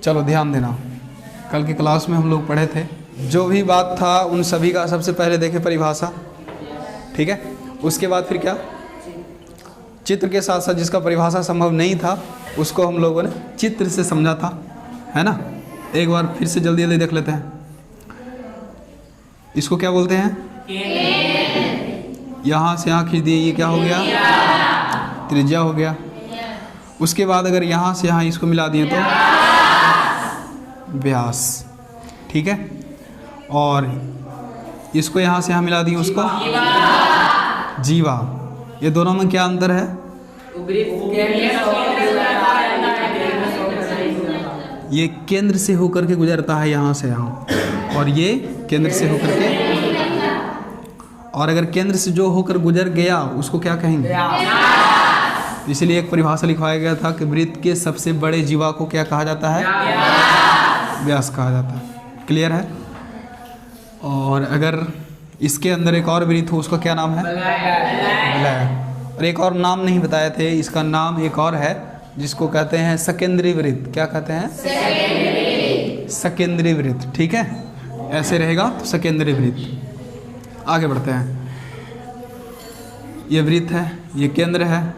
चलो ध्यान देना, कल की क्लास में हम लोग पढ़े थे, जो भी बात था उन सभी का सबसे पहले देखे परिभाषा, ठीक है। उसके बाद फिर क्या, चित्र के साथ साथ जिसका परिभाषा संभव नहीं था उसको हम लोगों ने चित्र से समझा था, है ना। एक बार फिर से जल्दी जल्दी देख लेते हैं। इसको क्या बोलते हैं, यहाँ से यहाँ खींच दिए, ये क्या हो गया, त्रिज्या हो गया। उसके बाद अगर यहाँ से यहाँ इसको मिला दिए तो व्यास, ठीक है। और इसको यहाँ से यहाँ मिला दिए उसको जीवा। ये दोनों में क्या अंतर है, ये केंद्र से होकर के गुजरता है यहाँ से यहाँ, और ये केंद्र से होकर के, और अगर केंद्र से जो होकर गुजर गया उसको क्या कहेंगे। इसलिए एक परिभाषा लिखवाया गया था कि वृत्त के सबसे बड़े जीवा को क्या कहा जाता है, व्यास कहा जाता है। क्लियर है। और अगर इसके अंदर एक और वृत्त हो उसका क्या नाम है, वलय। और एक और नाम नहीं बताए थे, इसका नाम एक और है जिसको कहते हैं सकेंद्रीय वृत्त। क्या कहते हैं, सकेंद्रीय वृत्त, ठीक है। ऐसे रहेगा तो सकेंद्रीय वृत्त। आगे बढ़ते हैं। ये वृत्त है, ये केंद्र है,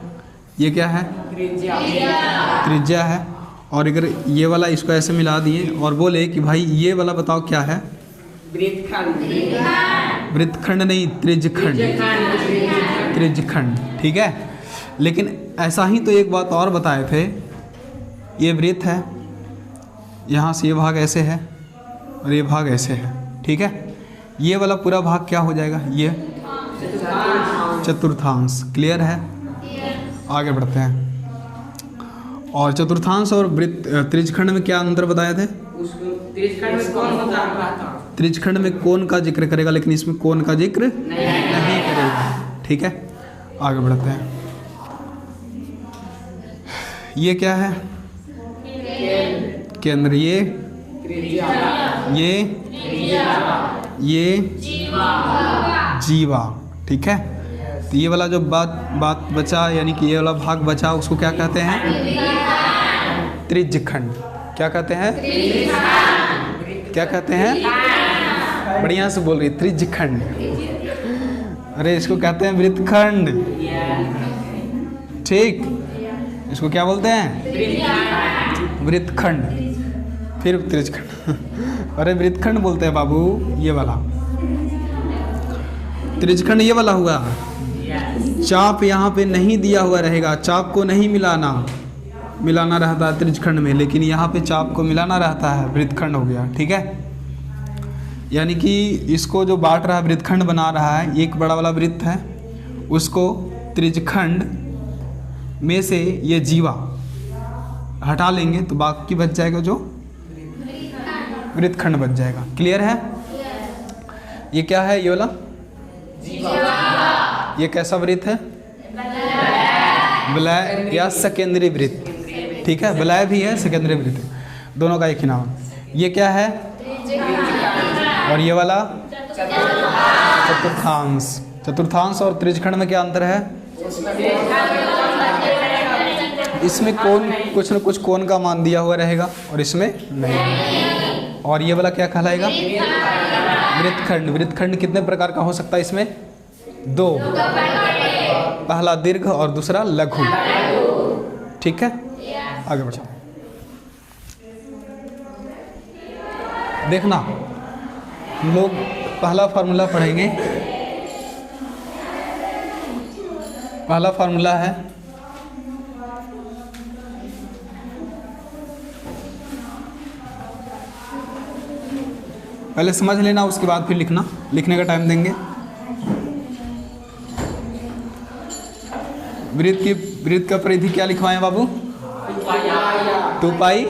ये क्या है, त्रिज्या है। और अगर ये वाला इसको ऐसे मिला दिए और बोले कि भाई ये वाला बताओ क्या है, वृत्तखंड नहीं, त्रिज्यखंड, त्रिज्यखंड, ठीक है। लेकिन ऐसा ही तो एक बात और बताए थे, ये वृत्त है, यहाँ से ये भाग ऐसे है और ये भाग ऐसे है, ठीक है। ये वाला पूरा भाग क्या हो जाएगा, ये चतुर्थांश। क्लियर है। आगे बढ़ते हैं। और चतुर्थांश और वृत्त त्रिज्यखंड में क्या अंतर बताए थे, त्रिज्यखंड में कोण का जिक्र करेगा लेकिन इसमें कोण का जिक्र नहीं करेगा, ठीक है। आगे बढ़ते हैं। ये क्या है, केंद्र, ये जीवा, ठीक है। तो ये वाला जो बात बचा, यानी कि ये वाला भाग बचा, उसको क्या कहते हैं, त्रिज्यखंड। क्या कहते हैं, क्या कहते हैं, बढ़िया से बोल रही, त्रिज्यखंड। अरे इसको कहते हैं वृत्तखंड, ठीक। इसको क्या बोलते हैं, वृत्तखंड, फिर त्रिज्यखंड। अरे वृत्तखंड बोलते हैं बाबू, ये वाला। त्रिज्यखंड ये वाला हुआ, चाप यहाँ पे नहीं दिया हुआ रहेगा, चाप को नहीं मिलाना रहता है त्रिज्यखंड में, लेकिन यहाँ पे चाप को मिलाना रहता है, वृत्तखंड हो गया, ठीक है। यानी कि इसको जो बांट रहा है, वृत्तखंड बना रहा है, एक बड़ा वाला वृत्त है, उसको त्रिज्यखंड में से ये जीवा हटा लेंगे तो बाकी बच जाएगा जो वृत्तखंड बच जाएगा। क्लियर है। ये क्या है, ये वाला ये कैसा वृत्त है, वलय या सकेंद्रीय वृत्त, ठीक है। वलय भी है, सकेंद्रीय वृत्त, दोनों का एक ही नाम। ये क्या है, और ये वाला चतुर्थांश। चतुर्थांश और त्रिज्यखंड में क्या अंतर है, इसमें कोण कुछ न कुछ कोण का मान दिया हुआ रहेगा और इसमें नहीं। और ये वाला क्या कहलाएगा, वृत्तखंड। वृत्तखंड कितने प्रकार का हो सकता है, इसमें दो, पहला दीर्घ और दूसरा लघु, ठीक है। आगे बढ़ो। देखना, हम लोग पहला फार्मूला पढ़ेंगे। पहला फार्मूला है, पहले समझ लेना, उसके बाद फिर लिखना, लिखने का टाइम देंगे। वृत्त का परिधि क्या लिखवाएं बाबू, 2 पाई,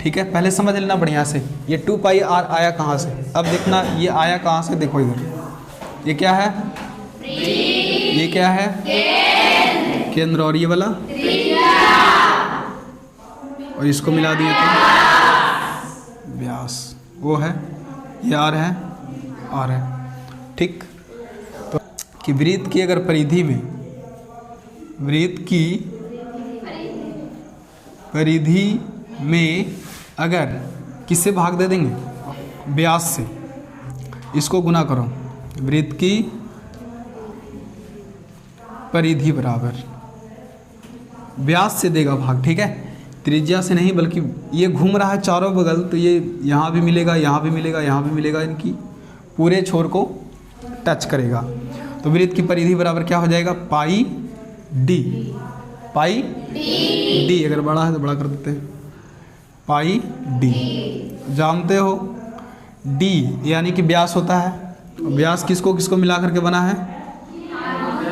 ठीक है। पहले समझ लेना बढ़िया से, ये 2 पाई आर आया कहाँ से। अब देखना ये आया कहाँ से, देखो इधर, ये क्या है, ये क्या है, केंद्र, और ये वाला, और इसको मिला दिए तो व्यास, वो है, ये आर है, आर है, ठीक। तो कि वृत्त की अगर परिधि में, वृत्त की परिधि में अगर किससे भाग दे देंगे, व्यास से, इसको गुना करो, वृत्त की परिधि बराबर व्यास से देगा भाग, ठीक है, त्रिज्या से नहीं, बल्कि ये घूम रहा है चारों बगल, तो ये यहाँ भी मिलेगा, यहाँ भी मिलेगा, यहाँ भी मिलेगा, इनकी पूरे छोर को टच करेगा। तो वृत्त की परिधि बराबर क्या हो जाएगा, पाई डी, पाई डी, अगर बड़ा है तो बड़ा कर देते हैं, पाई डी। जानते हो डी यानी कि व्यास होता है, व्यास किसको किसको मिला करके बना है,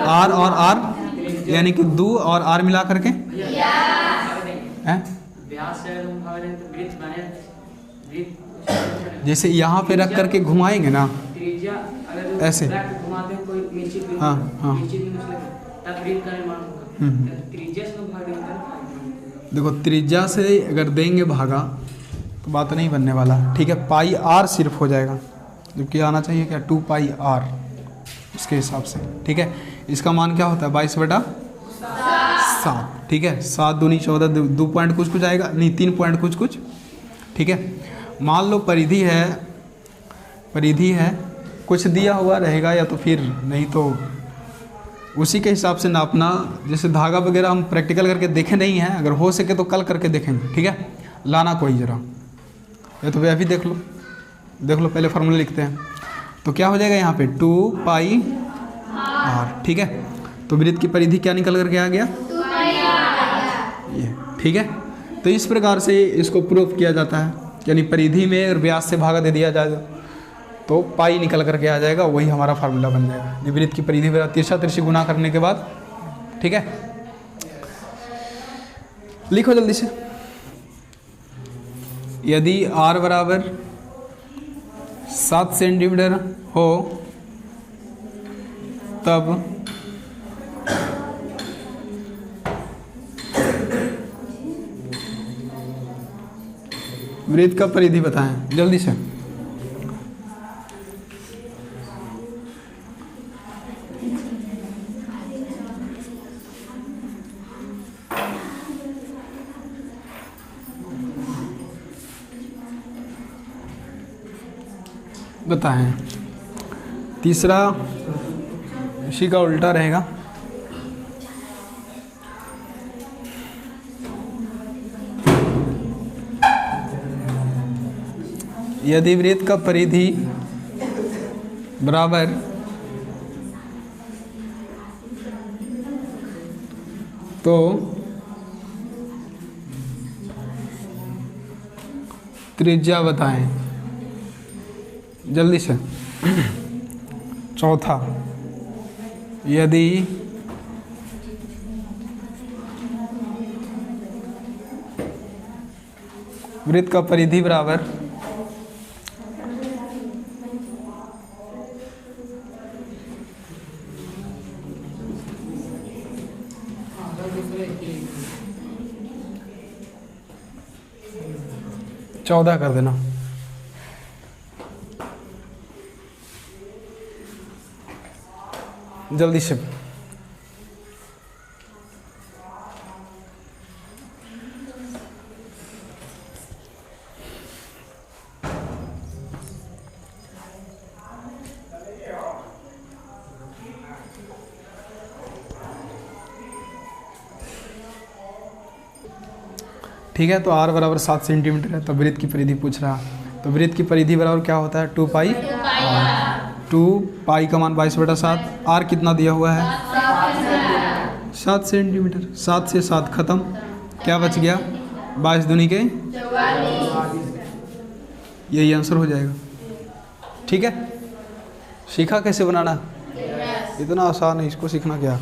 आर और आर, यानी कि 2 और आर मिला करके हैं। जैसे यहाँ पे रख करके घुमाएंगे ना ऐसे, हाँ हाँ, देखो त्रिज्या से अगर देंगे भागा तो बात नहीं बनने वाला, ठीक है, पाई आर सिर्फ हो जाएगा, जबकि आना चाहिए क्या 2 पाई आर, उसके हिसाब से, ठीक है। इसका मान क्या होता है 22/7, ठीक है, 7 दूनी 14, 2 पॉइंट कुछ कुछ आएगा, नहीं 3 पॉइंट कुछ कुछ, ठीक है। मान लो परिधि है, परिधि है, कुछ दिया हुआ रहेगा या तो फिर नहीं तो उसी के हिसाब से नापना। जैसे धागा वगैरह हम प्रैक्टिकल करके देखे नहीं हैं, अगर हो सके तो कल करके देखेंगे, ठीक है, लाना कोई ज़रा, या तो अभी देख लो, देख लो, पहले फार्मूला लिखते हैं। तो क्या हो जाएगा यहाँ पे 2 पाई आर, ठीक है। तो वृत्त की परिधि क्या निकल करके आ गया, 2 पाई आर, ये, ठीक है। तो इस प्रकार से इसको प्रूफ किया जाता है, यानी परिधि में अगर व्यास से भागा दे दिया जाए तो पाई निकल करके आ जाएगा, वही हमारा फार्मूला बन जाएगा। वृत्त की परिधि बराबर तिरछा तिरछी गुना करने के बाद, ठीक है। लिखो जल्दी से, यदि r बराबर 7 सेंटीमीटर हो तब वृत्त का परिधि बताएं जल्दी से। बताएं, तीसरा इसी का उल्टा रहेगा, यदि वृत्त का परिधि बराबर तो त्रिज्या बताएं जल्दी से। चौथा, यदि वृत्त का परिधि बराबर चौदह कर देना, जल्दी से। ठीक है, तो r बराबर 7 सेंटीमीटर है, तो वृत्त की परिधि पूछ रहा, तो वृत्त की परिधि बराबर क्या होता है 2 पाई, 2 पाई का मान 22/7, r कितना दिया हुआ है 7 सेंटीमीटर, 7 से 7 खत्म, क्या बच गया 22 दूनी के 44, यही आंसर हो जाएगा। ठीक है, सीखा कैसे बनाना, इतना आसान है, इसको सीखना क्या।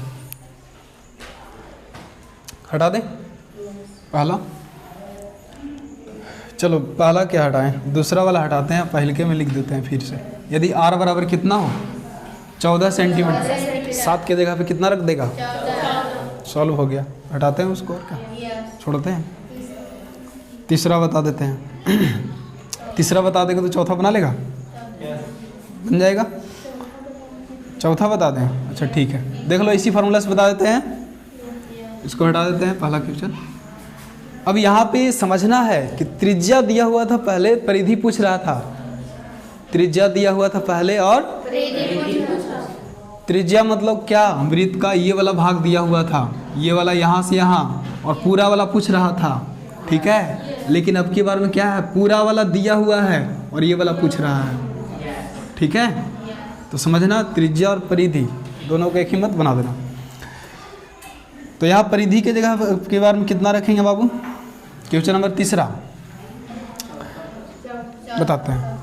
हटा दें पहला, चलो पहला क्या हटाएं, दूसरा वाला हटाते हैं, पहले के में लिख देते हैं फिर से। यदि r बराबर कितना हो 14 सेंटीमीटर, 7 के जगह पे कितना रख देगा, सॉल्व हो गया, हटाते हैं उसको और क्या छोड़ते हैं। तीसरा बता देते हैं, तीसरा बता देगा तो चौथा बना लेगा, बन जाएगा। चौथा बता दें, अच्छा ठीक है, देख लो इसी फार्मूला से बता देते हैं, इसको हटा देते हैं पहला क्वेश्चन। अब यहाँ पे समझना है कि त्रिज्या दिया हुआ था पहले, परिधि पूछ रहा था। त्रिज्या दिया हुआ था पहले और त्रिज्या मतलब क्या, वृत्त का ये वाला भाग दिया हुआ था, ये वाला यहाँ से यहाँ, और पूरा वाला पूछ रहा था। ठीक है, लेकिन अब की बार में क्या है, पूरा वाला दिया हुआ है और ये वाला पूछ रहा है। ठीक है, तो समझना त्रिज्या और परिधि दोनों को एक ही मत बना देना। तो यहाँ परिधि के जगह के बारे में कितना रखेंगे बाबू? क्वेश्चन नंबर 3 बताते हैं।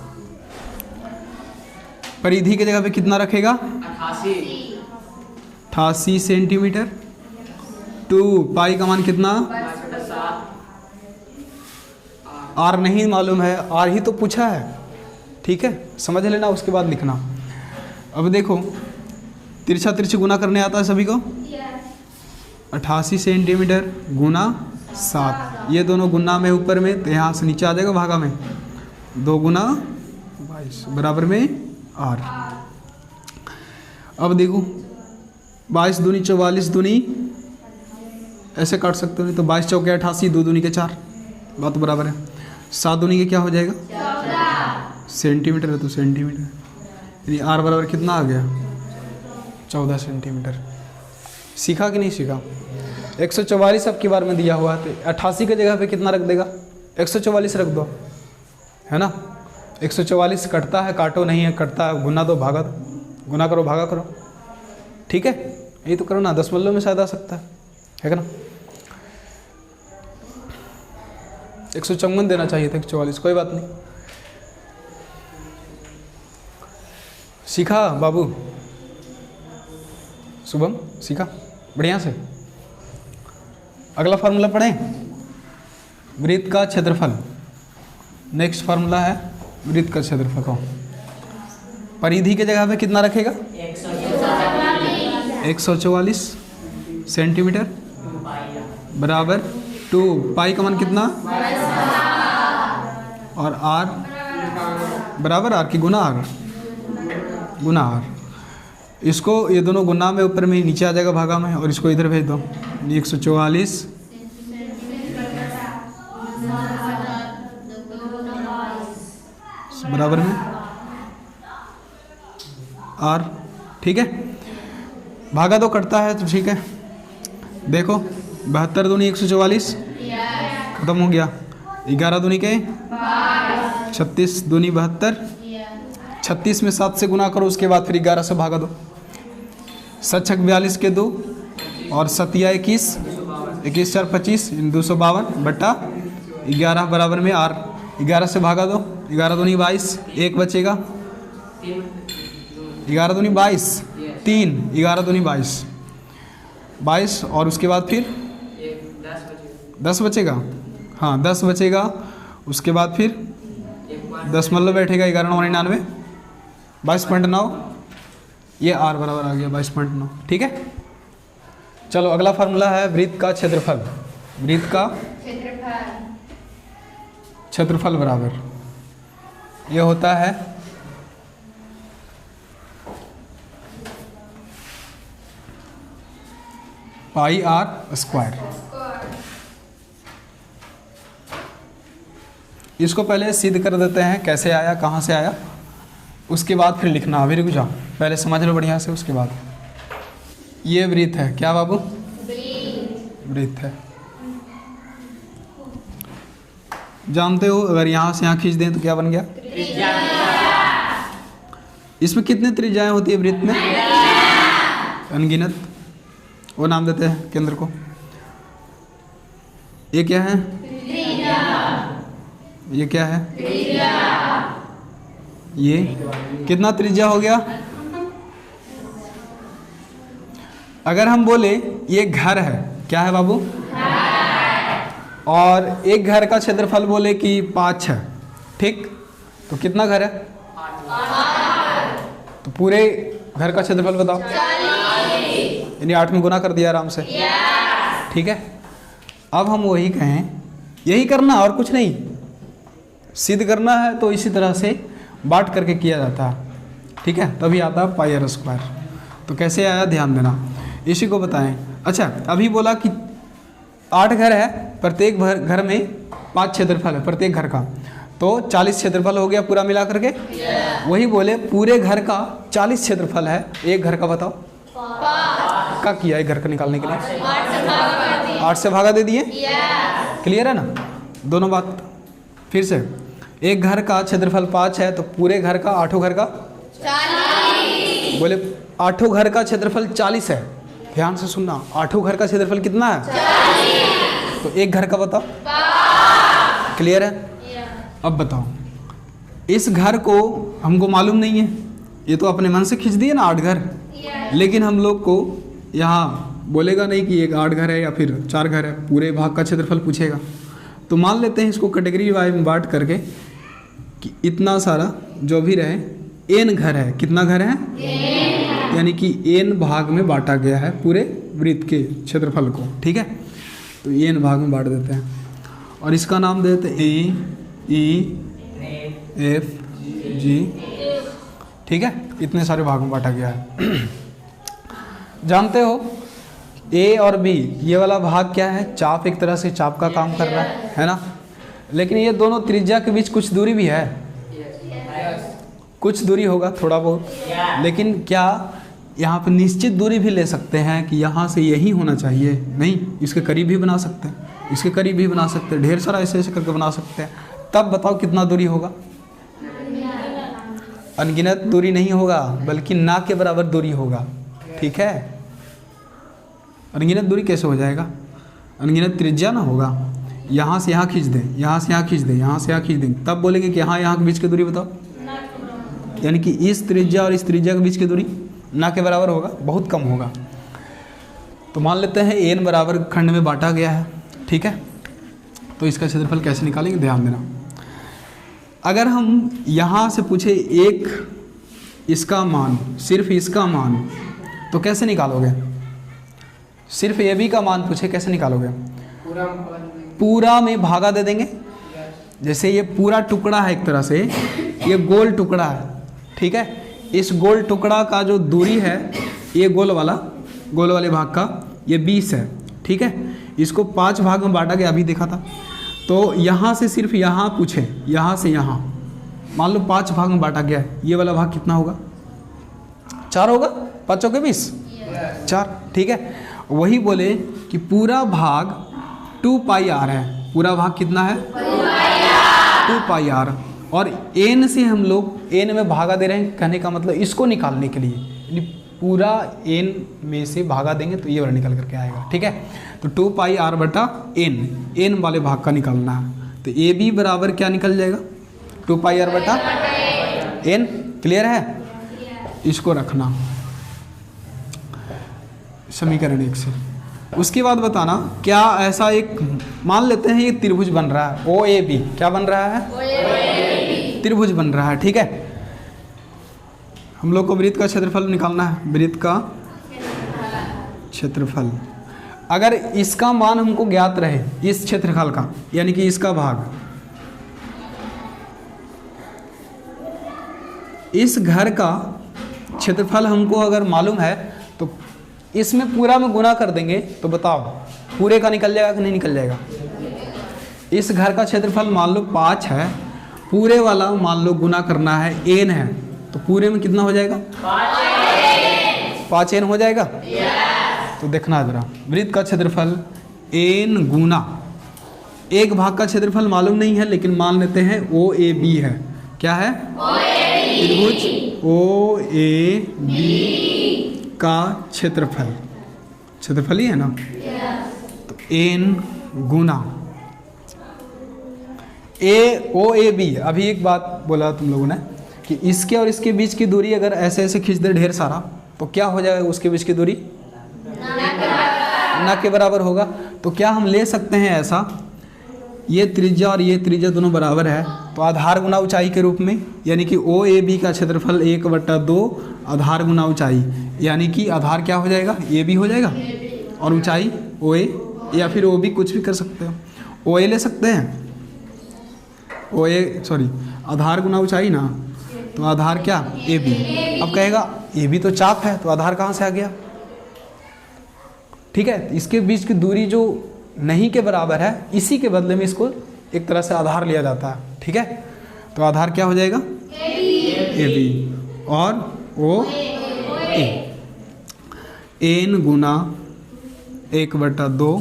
परिधि के जगह पे कितना रखेगा? 88 सेंटीमीटर। 2 पाई का मान कितना? आर नहीं मालूम है, आर ही तो पूछा है। ठीक है, समझ लेना, उसके बाद लिखना। अब देखो, तिरछा तिरछी गुना करने आता है सभी को? 88 सेंटीमीटर गुना 7, ये दोनों गुना में ऊपर में, तो यहाँ से नीचे आ जाएगा भागा में, 2 गुना 22 बराबर में आर। अब देखो 22 दूनी 44 दूनी ऐसे काट सकते हो, नहीं तो 22 चौके 88, 2 दूनी के 4, बात बराबर है। 7 दूनी के क्या हो जाएगा? 14 सेंटीमीटर है, तो सेंटीमीटर यानी आर बराबर कितना आ गया? 14 सेंटीमीटर। सीखा कि नहीं सीखा? 144 अब की बार में दिया हुआ है, तो 88 की जगह पे कितना रख देगा? 144 रख दो, है ना। 144 कटता है, काटो नहीं है, कटता है, गुना दो भागा दो, गुना करो भागा करो। ठीक है, यही तो करो ना, दशमलव में शायद आ सकता है ना। 154 देना चाहिए था, 144, कोई बात नहीं। सीखा बाबू? शुभम सीखा बढ़िया से? अगला फार्मूला पढ़ें, वृत्त का क्षेत्रफल। नेक्स्ट फार्मूला है वृत्त का क्षेत्रफल को। परिधि के जगह पे कितना रखेगा? 144 सेंटीमीटर बराबर 2 पाई का मान कितना? और आर बराबर आर की गुना आर, गुना आर। इसको ये दोनों गुना में ऊपर में नीचे आ जाएगा भागा में, और इसको इधर भेज दो। 144 बराबर में आर। ठीक है, भागा दो कटता है तो ठीक है। देखो 72 दूनी 144 खत्म हो गया। 11 दूनी के 36 दूनी 72, 36 में 7 से गुना करो, उसके बाद फिर 11 से भागा दो। 7 छक 42 के 2 और 7 21, 21 4 25, 252 बट्टा 11 बराबर में आर। 11 से भागा दो, 11 दूनी 22, 1 बचेगा। 11 दूनी 22, 3, 11 दूनी 22, 22 और उसके बाद फिर 10 बचेगा। हाँ 10 बचेगा, उसके बाद फिर दशमलव बैठेगा। 11 9 99, 22.9, ये आर बराबर आ गया 22.9। ठीक है, चलो अगला फार्मूला है वृत्त का क्षेत्रफल। वृत्त का क्षेत्रफल बराबर ये होता है पाई आर स्क्वायर। इसको पहले सिद्ध कर देते हैं, कैसे आया कहाँ से आया, उसके बाद फिर लिखना। अभी रुक जाओ, पहले समझ लो बढ़िया से, उसके बाद। ये वृत्त है, क्या बाबू? वृत्त है। जानते हो अगर यहाँ से यहाँ खींच दें तो क्या बन गया? इसमें कितने त्रिज्याएं होती है वृत्त में? अनगिनत। वो नाम देते हैं केंद्र को। ये क्या है? ये क्या है? ये कितना त्रिज्या हो गया? अगर हम बोले ये घर है, क्या है बाबू? और एक घर का क्षेत्रफल बोले कि 5 है, ठीक, तो कितना घर है? तो पूरे घर का क्षेत्रफल बताओ। यानी 8 में गुना कर दिया आराम से। ठीक है, अब हम वही कहें, यही करना और कुछ नहीं। सिद्ध करना है तो इसी तरह से बांट करके किया जाता है। ठीक है, तभी आता है पाई आर स्क्वायर। तो कैसे आया ध्यान देना, इसी को बताएं। अच्छा, अभी बोला कि 8 घर है, प्रत्येक घर में 5 क्षेत्रफल है प्रत्येक घर का, तो 40 क्षेत्रफल हो गया पूरा मिला करके। वही बोले पूरे घर का 40 क्षेत्रफल है, एक घर का बताओ क्या किया एक घर का निकालने के लिए? 8 से भागा दे दिए। क्लियर है ना दोनों बात? फिर से एक घर का क्षेत्रफल 5 है, तो पूरे घर का 8 घर का 40। बोले 8 घर का क्षेत्रफल 40 है, ध्यान से सुनना, 8 घर का क्षेत्रफल कितना है? 40। तो एक घर का बताओ। क्लियर है? अब बताओ, इस घर को हमको मालूम नहीं है, ये तो अपने मन से खींच दिए ना 8 घर, लेकिन हम लोग को यहाँ बोलेगा नहीं कि एक 8 घर है या फिर 4 घर है, पूरे भाग का क्षेत्रफल पूछेगा। तो मान लेते हैं इसको कैटेगरी वाइज में बांट करके कि इतना सारा जो भी रहे n घर है। कितना घर है? यानी कि n भाग में बांटा गया है पूरे वृत्त के क्षेत्रफल को। ठीक है, तो n भाग में बांट देते हैं और इसका नाम देते हैं E, F, G। ठीक है, इतने सारे भाग में बांटा गया है। जानते हो A और B ये वाला भाग क्या है? चाप, एक तरह से चाप का काम कर रहा है ना। लेकिन ये दोनों त्रिज्या के बीच कुछ दूरी भी है, कुछ दूरी होगा थोड़ा बहुत, लेकिन क्या यहाँ पे निश्चित दूरी भी ले सकते हैं कि यहाँ से यही होना चाहिए? नहीं, इसके करीब भी बना सकते हैं, इसके करीब भी बना सकते हैं, ढेर सारा ऐसे ऐसे करके बना सकते हैं। तब बताओ कितना दूरी होगा? अनगिनत दूरी नहीं होगा, बल्कि ना के बराबर दूरी होगा। ठीक है, अनगिनत दूरी कैसे हो जाएगा? अनगिनत त्रिज्या ना होगा। यहाँ से यहाँ खींच दें, यहाँ से यहाँ खींच दें, यहाँ से यहाँ खींच दें, तब बोलेंगे कि यहाँ के बीच की दूरी बताओ। यानी कि इस त्रिज्या और इस त्रिज्या के बीच की दूरी ना के बराबर होगा, बहुत कम होगा। तो मान लेते हैं n बराबर खंड में बांटा गया है। ठीक है, तो इसका क्षेत्रफल कैसे निकालेंगे ध्यान देना। अगर हम यहाँ से पूछे एक इसका मान, सिर्फ इसका मान, तो कैसे निकालोगे? सिर्फ ए बी का मान पूछे कैसे निकालोगे? पूरा में भागा दे देंगे। जैसे ये पूरा टुकड़ा है, एक तरह से ये गोल टुकड़ा है। ठीक है, इस गोल टुकड़ा का जो दूरी है, ये गोल वाले भाग का ये 20 है। ठीक है, इसको 5 भाग में बांटा गया, अभी देखा था। तो यहाँ से सिर्फ यहाँ पूछे, यहाँ से यहाँ मान लो 5 भाग में बांटा गया है, ये वाला भाग कितना होगा? 4 होगा। 5 चौके 20, 4। ठीक है, वही बोले कि पूरा भाग 2 पाई आर है। पूरा भाग कितना है? 2 पाई आर। और n से हम लोग n में भागा दे रहे हैं, कहने का मतलब इसको निकालने के लिए, यानी पूरा n में से भागा देंगे तो ये वाला निकल करके आएगा। ठीक है, तो 2 पाई आर बटा n वाले भाग का निकालना है। तो ए बी बराबर क्या निकल जाएगा? 2 पाई आर बटा n। क्लियर है? इसको रखना समीकरण 1 से। उसके बाद बताना, क्या ऐसा एक मान लेते हैं ये त्रिभुज बन रहा है, ओ ए बी। क्या बन रहा है? त्रिभुज बन रहा है। ठीक है, हम लोग को वृत्त का क्षेत्रफल निकालना है। वृत्त का क्षेत्रफल, अगर इसका मान हमको ज्ञात रहे, इस क्षेत्रफल का, यानी कि इसका भाग, इस घर का क्षेत्रफल हमको अगर मालूम है, तो इसमें पूरा में गुना कर देंगे, तो बताओ पूरे का निकल जाएगा कि नहीं निकल जाएगा? इस घर का क्षेत्रफल मान लो 5 है, पूरे वाला मान लो गुना करना है n है, तो पूरे में कितना हो जाएगा? 5n हो जाएगा। तो देखना जरा, वृत्त का क्षेत्रफल n गुना एक भाग का क्षेत्रफल मालूम नहीं है, लेकिन मान लेते हैं ओ ए बी है। क्या है? त्रिभुज ओ ए बी का क्षेत्रफल ही है ना। तो n Guna A O A B. अभी एक बात बोला तुम लोगों ने कि इसके और इसके बीच की दूरी अगर ऐसे ऐसे खींच दे ढेर सारा, तो क्या हो जाएगा? उसके बीच की दूरी ना के बराबर होगा। तो क्या हम ले सकते हैं ऐसा, ये त्रिज्या और ये त्रिज्या दोनों बराबर है, तो आधार गुना ऊंचाई के रूप में, यानी कि ओ ए बी का क्षेत्रफल 1/2 आधार गुना ऊंचाई, यानी कि आधार क्या हो जाएगा? ए बी हो जाएगा, और ऊंचाई ओ ए, या फिर ओ बी, कुछ भी कर सकते हो। ओ ए ले सकते हैं, ओ ए सॉरी आधार गुना ऊंचाई ना, तो आधार क्या? A B. अब कहेगा ए बी तो चाप है, तो आधार कहाँ से आ गया? ठीक है, इसके बीच की दूरी जो नहीं के बराबर है, इसी के बदले में इसको एक तरह से आधार लिया जाता है। ठीक है, तो आधार क्या हो जाएगा? ए बी और ओ ए। एन गुना 1/2।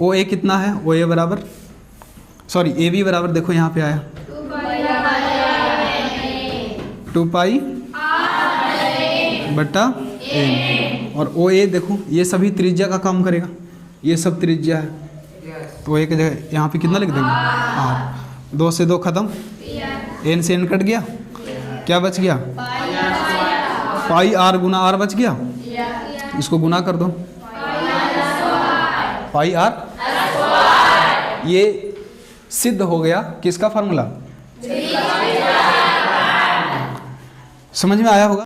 ओ ए कितना है? ओ ए बराबर, सॉरी ए बी बराबर, देखो यहाँ पे आया 2 पाई बटा एन। और ओ ए देखो ये सभी त्रिज्या का काम करेगा, ये सब त्रिज्या है, तो एक जगह यहाँ पे कितना लिख देंगे? आर। 2 से 2 खत्म, एन से एन कट गया, क्या बच गया? पाई आर गुना आर बच गया। इसको गुना कर दो, पाई आर। ये सिद्ध हो गया किसका फार्मूला? समझ में आया होगा।